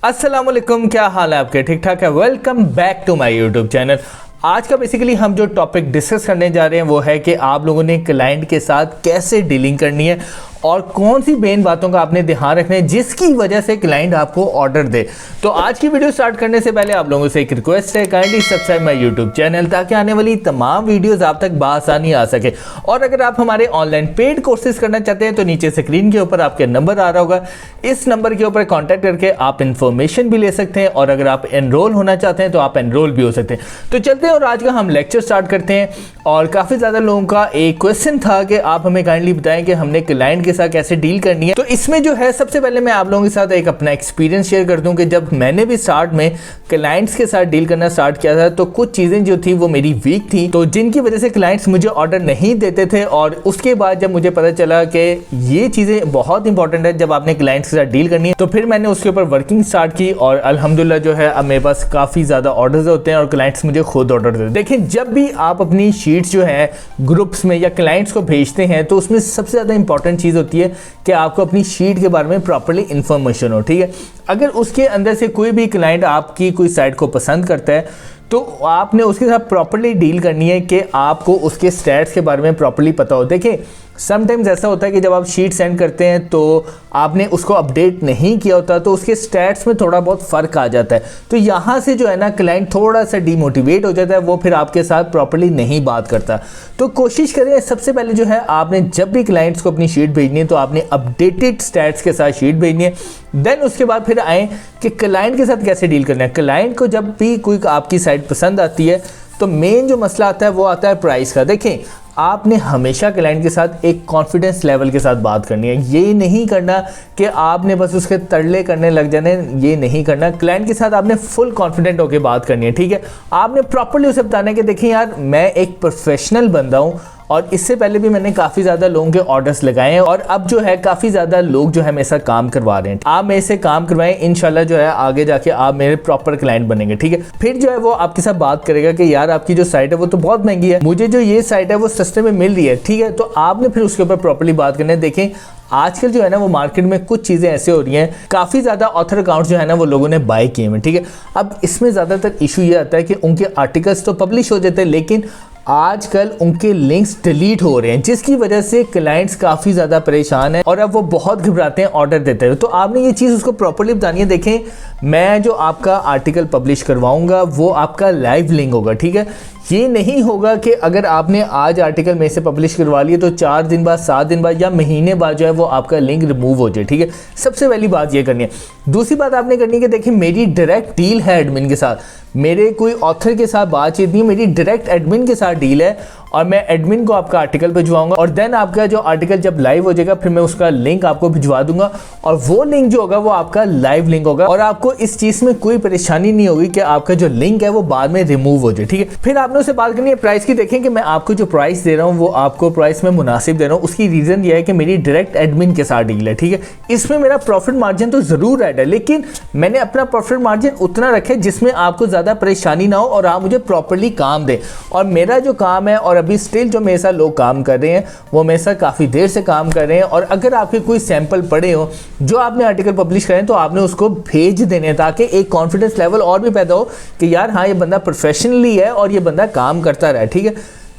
अस्सलाम वालेकुम, क्या हाल है आपके? ठीक ठाक है। Welcome back to my YouTube channel. आज का बेसिकली हम जो टॉपिक डिस्कस करने जा रहे हैं वो है कि आप लोगों ने क्लाइंट के साथ कैसे डीलिंग करनी है और कौन सी मेन बातों का आपने ध्यान रखना है जिसकी वजह से क्लाइंट आपको ऑर्डर दे। तो आज की वीडियो स्टार्ट करने से पहले आप लोगों से एक रिक्वेस्ट है, kindly subscribe my YouTube channel ताकि आने वाली तमाम वीडियोस आप तक बआसानी आ सके। और अगर आप हमारे ऑनलाइन पेड कोर्सेज करना चाहते हैं तो नीचे स्क्रीन के ऊपर आपके नंबर आ रहा होगा, इस नंबर के ऊपर कॉन्टैक्ट करके आप इन्फॉर्मेशन भी ले सकते हैं और अगर आप एनरोल होना चाहते हैं तो आप एनरोल भी हो सकते हैं। तो चलते हैं और आज का हम लेक्चर स्टार्ट करते हैं। और काफ़ी ज़्यादा लोगों का एक क्वेश्चन था कि आप हमें काइंडली बताएं कि हमने क्लाइंट के साथ कैसे डील करनी है। तो इसमें जो है सबसे पहले मैं आप लोगों के साथ एक अपना एक्सपीरियंस शेयर कर दूं कि जब मैंने भी स्टार्ट में क्लाइंट्स के साथ डील करना स्टार्ट किया था तो कुछ चीज़ें जो थी वो मेरी वीक थी, तो जिनकी वजह से क्लाइंट्स मुझे ऑर्डर नहीं देते थे। और उसके बाद जब मुझे पता चला कि ये चीज़ें बहुत इंपॉर्टेंट है जब आपने क्लाइंट्स के साथ डील करनी है, तो फिर मैंने उसके ऊपर वर्किंग स्टार्ट की और अल्हम्दुलिल्लाह जो है अब मेरे पास काफ़ी ज़्यादा ऑर्डर्स होते हैं और क्लाइंट्स मुझे खुद ऑर्डर देते हैं। देखिए, जब भी आप अपनी शीट्स जो है ग्रुप्स में या क्लाइंट्स को भेजते हैं तो उसमें सबसे ज़्यादा इंपॉर्टेंट चीज़ होती है कि आपको अपनी शीट के बारे में प्रॉपर्ली इंफॉर्मेशन हो। ठीक है, अगर उसके अंदर से कोई भी क्लाइंट आपकी कोई साइट को पसंद करता है तो आपने उसके साथ प्रॉपर्ली डील करनी है कि आपको उसके स्टैट्स के बारे में प्रॉपर्ली पता हो। देखिए, समटाइम्स ऐसा होता है कि जब आप शीट सेंड करते हैं तो आपने उसको अपडेट नहीं किया होता तो उसके स्टैट्स में थोड़ा बहुत फ़र्क आ जाता है, तो यहाँ से जो है ना क्लाइंट थोड़ा सा डीमोटिवेट हो जाता है, वो फिर आपके साथ प्रॉपर्ली नहीं बात करता। तो कोशिश करें सबसे पहले जो है आपने जब भी क्लाइंट्स को अपनी शीट भेजनी है तो आपने अपडेटेड स्टैट्स के साथ शीट भेजनी है। देन उसके बाद फिर आए कि क्लाइंट के साथ कैसे डील करना है। क्लाइंट को जब भी कोई आपकी साइट पसंद आती है तो मेन जो मसला आता है वो आता है प्राइस का। देखें, आपने हमेशा क्लाइंट के साथ एक कॉन्फिडेंस लेवल के साथ बात करनी है। ये नहीं करना कि आपने बस उसके तरले करने लग जाने, ये नहीं करना। क्लाइंट के साथ आपने फुल कॉन्फिडेंट होकर बात करनी है। ठीक है, आपने प्रॉपर्ली उसे बताना है कि देखिए यार, मैं एक प्रोफेशनल बंदा हूँ और इससे पहले भी मैंने काफ़ी ज़्यादा लोगों के ऑर्डर्स लगाए हैं और अब जो है काफ़ी ज़्यादा लोग जो है मेरे साथ काम करवा रहे हैं। आप मेरे से काम करवाएं, इंशाल्लाह जो है आगे जाके आप मेरे प्रॉपर क्लाइंट बनेंगे। ठीक है, फिर जो है वो आपके साथ बात करेगा कि यार आपकी जो साइट है वो तो बहुत महंगी है, मुझे जो ये साइट है वो सस्ते में मिल रही है। ठीक है, तो आपने फिर उसके ऊपर प्रॉपर्ली बात करना है। देखें, आजकल जो है ना वो मार्केट में कुछ चीज़ें ऐसे हो रही हैं, काफ़ी ज़्यादा ऑथर अकाउंट जो है ना वो लोगों ने बाय किए हैं। ठीक है, अब इसमें ज़्यादातर इशू ये आता है कि उनके आर्टिकल्स तो पब्लिश हो जाते हैं लेकिन आजकल उनके लिंक्स डिलीट हो रहे हैं, जिसकी वजह से क्लाइंट्स काफ़ी ज़्यादा परेशान हैं और अब वो बहुत घबराते हैं ऑर्डर देते हैं। तो आपने ये चीज़ उसको प्रॉपर्ली बतानी है। देखें, मैं जो आपका आर्टिकल पब्लिश करवाऊंगा वो आपका लाइव लिंक होगा। ठीक है, ये नहीं होगा कि अगर आपने आज आर्टिकल में से पब्लिश करवा लिया तो 4 दिन बाद, 7 दिन बाद या महीने बाद जो है वो आपका लिंक रिमूव हो जाए। ठीक है, सबसे पहली बात ये करनी है। दूसरी बात आपने करनी है कि देखिए, मेरी डायरेक्ट डील है एडमिन के साथ, मेरे कोई ऑथर के साथ बातचीत नहीं, मेरी डायरेक्ट एडमिन के साथ डील है और मैं एडमिन को आपका आर्टिकल भिजवाऊंगा और देन आपका जो आर्टिकल जब लाइव हो जाएगा फिर मैं उसका लिंक आपको भिजवा दूंगा और वो लिंक जो होगा वो आपका लाइव लिंक होगा और आपको इस चीज़ में कोई परेशानी नहीं होगी कि आपका जो लिंक है वो बाद में रिमूव हो जाए। ठीक है, फिर आपने उससे बात करनी है प्राइस की। देखें कि मैं आपको जो प्राइस दे रहा हूँ वो आपको प्राइस में मुनासिब दे रहा हूँ। उसकी रीज़न ये है कि मेरी डायरेक्ट एडमिन के साथ डील है। ठीक है, इसमें मेरा प्रॉफिट मार्जिन तो ज़रूर ऐड है लेकिन मैंने अपना प्रॉफिट मार्जिन उतना रखा है जिसमें आपको ज़्यादा परेशानी ना हो और आप मुझे प्रॉपरली काम दें। और मेरा जो काम है, और अभी स्टिल जो मेरे साथ लोग काम कर रहे हैं वो मेरे साथ काफ़ी देर से काम कर रहे हैं, और अगर आपके कोई सैंपल पड़े हो जो आपने आर्टिकल पब्लिश करें तो आपने उसको भेज देने ताकि एक कॉन्फिडेंस लेवल और भी पैदा हो कि यार हाँ, ये बंदा प्रोफेशनली है और ये बंदा काम करता रहा है। ठीक है,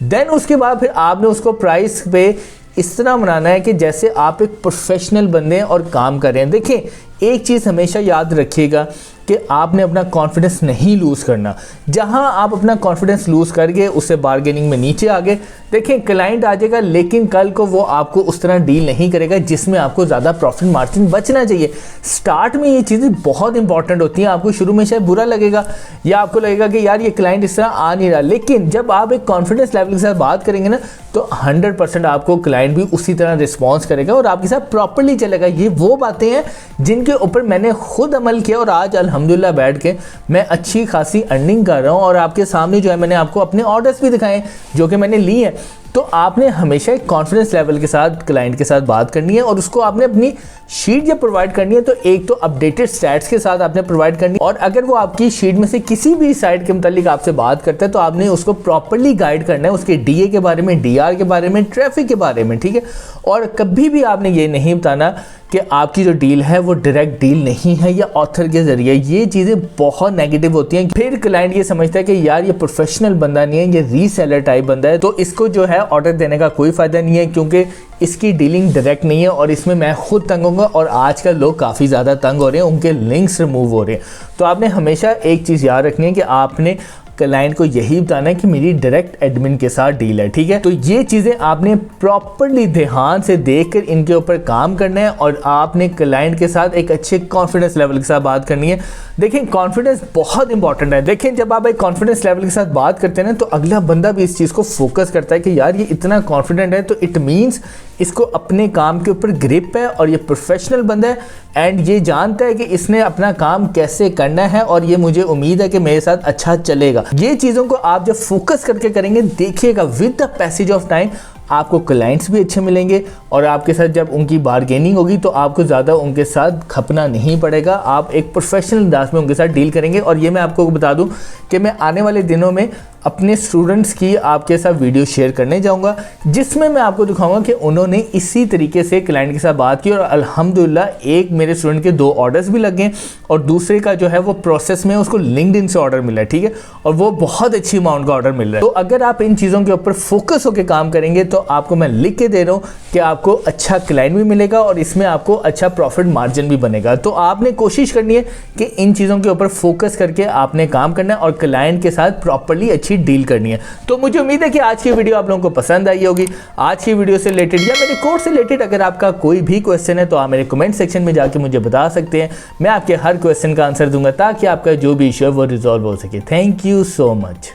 देन उसके बाद फिर आपने उसको प्राइस पे इस तरह बनाना है कि जैसे आप एक प्रोफेशनल बंदे हैं और काम कर रहे हैं। देखें, एक चीज़ हमेशा याद रखिएगा कि आपने अपना कॉन्फिडेंस नहीं लूज़ करना। जहां आप अपना कॉन्फिडेंस लूज़ करके उससे बार्गेनिंग में नीचे आ गए, देखें क्लाइंट आ जाएगा लेकिन कल को वो आपको उस तरह डील नहीं करेगा जिसमें आपको ज़्यादा प्रॉफिट मार्जिन बचना चाहिए। स्टार्ट में ये चीज़ें बहुत इंपॉर्टेंट होती हैं। आपको शुरू में शायद बुरा लगेगा या आपको लगेगा कि यार ये क्लाइंट इस तरह आ नहीं रहा, लेकिन जब आप एक कॉन्फिडेंस लेवल के साथ बात करेंगे ना तो 100% आपको क्लाइंट भी उसी तरह रिस्पॉन्स करेगा और आपके साथ प्रॉपरली चलेगा। ये वो बातें हैं जिनके ऊपर मैंने खुद अमल किया और आज अल्हम्दुलिल्लाह बैठ के मैं अच्छी खासी अर्निंग कर रहा हूँ और आपके सामने जो है मैंने आपको अपने ऑर्डर्स भी दिखाए जो कि मैंने लिए हैं। तो आपने हमेशा एक कॉन्फिडेंस लेवल के साथ क्लाइंट के साथ बात करनी है और उसको आपने अपनी शीट जब प्रोवाइड करनी है तो एक तो अपडेटेड स्टैट्स के साथ आपने प्रोवाइड करनी है, और अगर वो आपकी शीट में से किसी भी साइट के मुतालिक आपसे बात करता है तो आपने उसको प्रॉपर्ली गाइड करना है उसके डीए के बारे में, डीआर के बारे में, ट्रैफिक के बारे में, ठीक है। और कभी भी आपने ये नहीं बताना कि आपकी जो डील है वो डायरेक्ट डील नहीं है या ऑथर के जरिए। ये चीज़ें बहुत नेगेटिव होती हैं। फिर क्लाइंट ये समझता है कि यार ये प्रोफेशनल बंदा नहीं है, ये रीसेलर टाइप बंदा है, तो इसको जो है ऑर्डर देने का कोई फ़ायदा नहीं है क्योंकि इसकी डीलिंग डायरेक्ट नहीं है और इसमें मैं खुद तंग होऊंगा। और आजकल लोग काफ़ी ज़्यादा तंग हो रहे हैं, उनके लिंक्स रिमूव हो रहे हैं। तो आपने हमेशा एक चीज़ याद रखनी है कि आपने क्लाइंट को यही बताना है कि मेरी डायरेक्ट एडमिन के साथ डील है, ठीक है। तो ये चीज़ें आपने प्रॉपर्ली ध्यान से देखकर इनके ऊपर काम करना है और आपने क्लाइंट के साथ एक अच्छे कॉन्फिडेंस लेवल के साथ बात करनी है। देखें, कॉन्फिडेंस बहुत इंपॉर्टेंट है। देखें, जब आप एक कॉन्फिडेंस लेवल के साथ बात करते हैं ना तो अगला बंदा भी इस चीज़ को फोकस करता है कि यार ये इतना कॉन्फिडेंट है तो इट मीन्स इसको अपने काम के ऊपर ग्रिप है और ये प्रोफेशनल बंदा है एंड ये जानता है कि इसने अपना काम कैसे करना है और ये मुझे उम्मीद है कि मेरे साथ अच्छा चलेगा। ये चीज़ों को आप जब फोकस करके करेंगे, देखिएगा with the passage of time आपको क्लाइंट्स भी अच्छे मिलेंगे और आपके साथ जब उनकी बार्गेनिंग होगी तो आपको ज़्यादा उनके साथ खपना नहीं पड़ेगा। आप एक प्रोफेशनल अंदाज में उनके साथ डील करेंगे। और ये मैं आपको बता दूं कि मैं आने वाले दिनों में अपने स्टूडेंट्स की आपके साथ वीडियो शेयर करने जाऊंगा जिसमें मैं आपको दिखाऊंगा कि उन्होंने इसी तरीके से क्लाइंट के साथ बात की और अल्हम्दुलिल्लाह एक मेरे स्टूडेंट के 2 ऑर्डर्स भी लग गए और दूसरे का जो है वो प्रोसेस में उसको लिंक्डइन से ऑर्डर मिला है, ठीक है, और वो बहुत अच्छी अमाउंट का ऑर्डर मिल रहा है। तो अगर आप इन चीज़ों के ऊपर फोकस होकर काम करेंगे तो आपको मैं लिख के दे रहा हूँ कि आपको अच्छा क्लाइंट भी मिलेगा और इसमें आपको अच्छा प्रॉफिट मार्जिन भी बनेगा। तो आपने कोशिश करनी है कि इन चीज़ों के ऊपर फोकस करके आपने काम करना है और क्लाइंट के साथ प्रॉपर्ली अच्छी डील करनी है। तो मुझे उम्मीद है कि आज की वीडियो आप लोगों को पसंद आई होगी। आज की वीडियो से रिलेटेड या मेरे कोर्स से रिलेटेड अगर आपका कोई भी क्वेश्चन है तो आप मेरे कमेंट सेक्शन में जाके मुझे बता सकते हैं। मैं आपके हर क्वेश्चन का आंसर दूंगा ताकि आपका जो भी इशू है वो रिजॉल्व हो सके। Thank you so much.